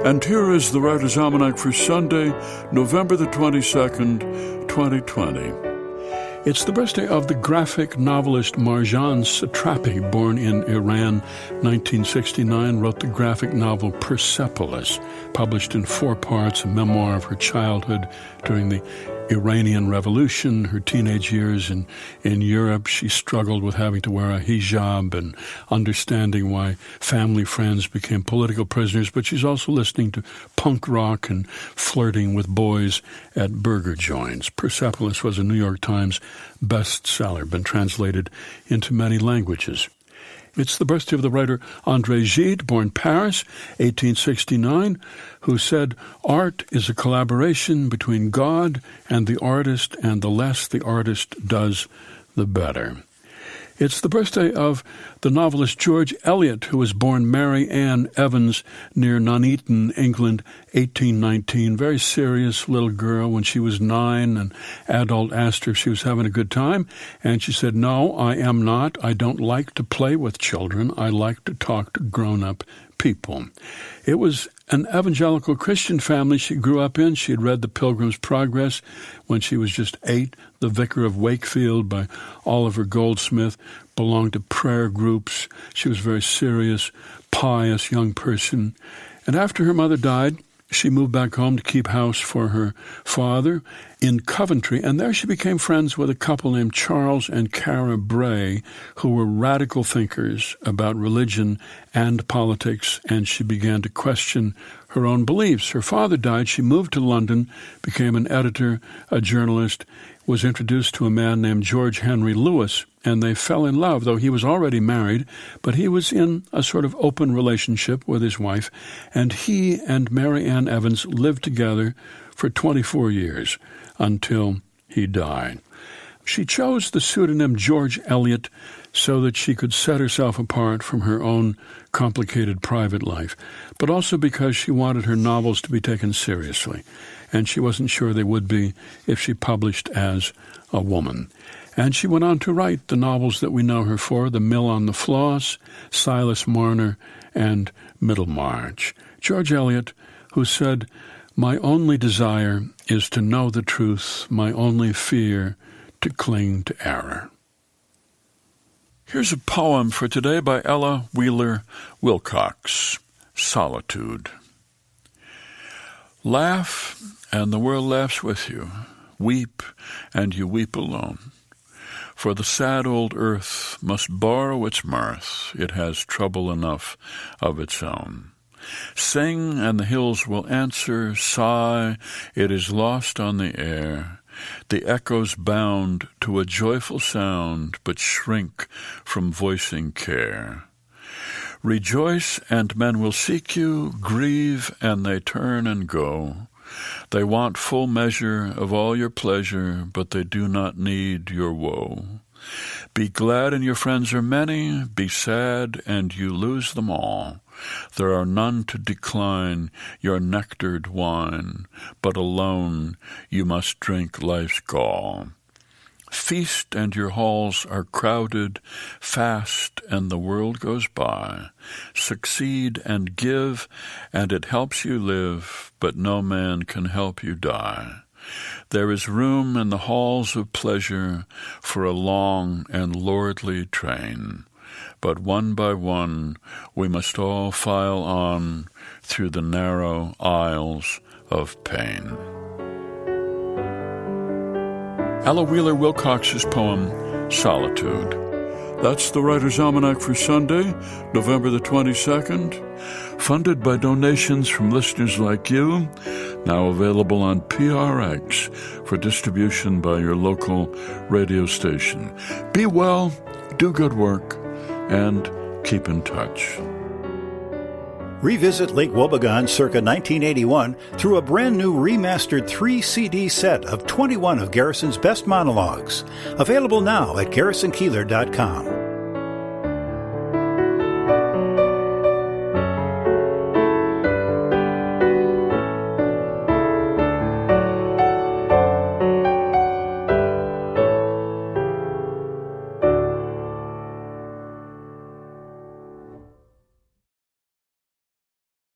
And here is the Writer's Almanac for Sunday, November the 22nd, 2020. It's the birthday of the graphic novelist Marjane Satrapi, born in Iran, 1969, wrote the graphic novel Persepolis, published in 4 parts, a memoir of her childhood during the Iranian Revolution, her teenage years in Europe. She struggled with having to wear a hijab and understanding why family friends became political prisoners, but she's also listening to punk rock and flirting with boys at burger joints. Persepolis was a New York Times bestseller, been translated into many languages. It's the birthday of the writer André Gide, born Paris, 1869, who said, "Art is a collaboration between God and the artist, and the less the artist does, the better." It's the birthday of the novelist George Eliot, who was born Mary Ann Evans near Nuneaton, England, 1819. Very serious little girl. When she was 9, an adult asked her if she was having a good time, and she said, "No, I am not. I don't like to play with children. I like to talk to grown-up people." It was an evangelical Christian family she grew up in. She had read The Pilgrim's Progress when she was just 8. The Vicar of Wakefield by Oliver Goldsmith, belonged to prayer groups. She was a very serious, pious young person. And after her mother died, she moved back home to keep house for her father in Coventry, and there she became friends with a couple named Charles and Cara Bray, who were radical thinkers about religion and politics, and she began to question her own beliefs. Her father died. She moved to London, became an editor, a journalist, was introduced to a man named George Henry Lewis, and they fell in love, though he was already married, but he was in a sort of open relationship with his wife, and he and Mary Ann Evans lived together for 24 years until he died. She chose the pseudonym George Eliot so that she could set herself apart from her own complicated private life, but also because she wanted her novels to be taken seriously, and she wasn't sure they would be if she published as a woman. And she went on to write the novels that we know her for, The Mill on the Floss, Silas Marner, and Middlemarch. George Eliot, who said, "My only desire is to know the truth, my only fear to cling to error." Here's a poem for today by Ella Wheeler Wilcox, Solitude. Laugh, and the world laughs with you. Weep, and you weep alone. For the sad old earth must borrow its mirth. It has trouble enough of its own. Sing, and the hills will answer. Sigh, it is lost on the air. The echoes bound to a joyful sound, but shrink from voicing care. Rejoice, and men will seek you. Grieve, and they turn and go. They want full measure of all your pleasure, but they do not need your woe. Be glad, and your friends are many. Be sad, and you lose them all. There are none to decline your nectared wine, but alone you must drink life's gall. Feast, and your halls are crowded. Fast, and the world goes by. Succeed and give, and it helps you live, but no man can help you die. There is room in the halls of pleasure for a long and lordly train, but one by one we must all file on through the narrow aisles of pain. Ella Wheeler Wilcox's poem, Solitude. That's the Writer's Almanac for Sunday, November the 22nd, funded by donations from listeners like you, now available on PRX for distribution by your local radio station. Be well, do good work, and keep in touch. Revisit Lake Wobegon circa 1981 through a brand new remastered 3-CD set of 21 of Garrison's best monologues. Available now at GarrisonKeillor.com.